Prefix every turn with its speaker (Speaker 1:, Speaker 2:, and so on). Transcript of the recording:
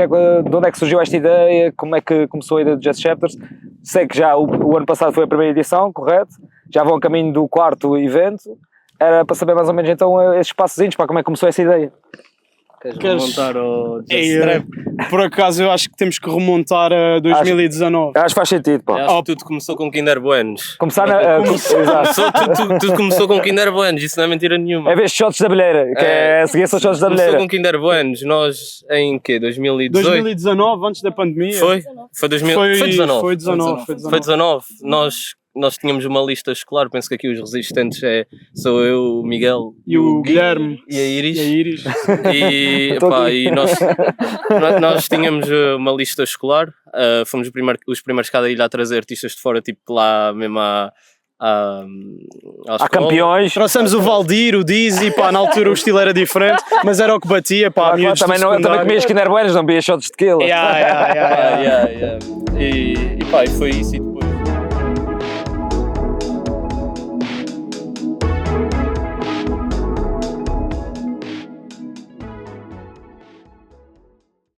Speaker 1: de onde é que surgiu esta ideia, como é que começou a ideia do Jazz Chapters. Sei que já o ano passado foi a primeira edição, correto? Já vão a caminho do 4º evento. Era para saber mais ou menos então esses passozinhos, para como é que começou essa ideia.
Speaker 2: Queres remontar ao Jazz Trap? Por acaso eu acho que temos que remontar a 2019.
Speaker 1: Acho que faz sentido, pá.
Speaker 3: Acho que tudo começou com Kinder Buenos.
Speaker 1: Começar exato.
Speaker 3: Tudo começou com Kinder Buenos, isso não é mentira nenhuma.
Speaker 1: É ver shots da abelheira, que é seguir esses shots da abelheira.
Speaker 3: Começou com Kinder Buenos, nós em quê? 2018?
Speaker 2: 2019, antes da pandemia.
Speaker 3: Foi 19.
Speaker 2: Foi
Speaker 3: 19. Nós tínhamos uma lista escolar, penso que aqui os resistentes sou eu, o Miguel
Speaker 2: e o Guilherme
Speaker 3: e a Iris.
Speaker 2: E
Speaker 3: E nós tínhamos uma lista escolar, fomos os primeiros cada ilha a trazer artistas de fora, tipo lá mesmo à
Speaker 1: campeões.
Speaker 2: Trouxemos o Valdir, o Dizzy, pá, na altura o estilo era diferente, mas era o que batia, pá,
Speaker 1: também comias Kinder Buenos, não bebias shots de tequila.
Speaker 3: E pá, e foi isso.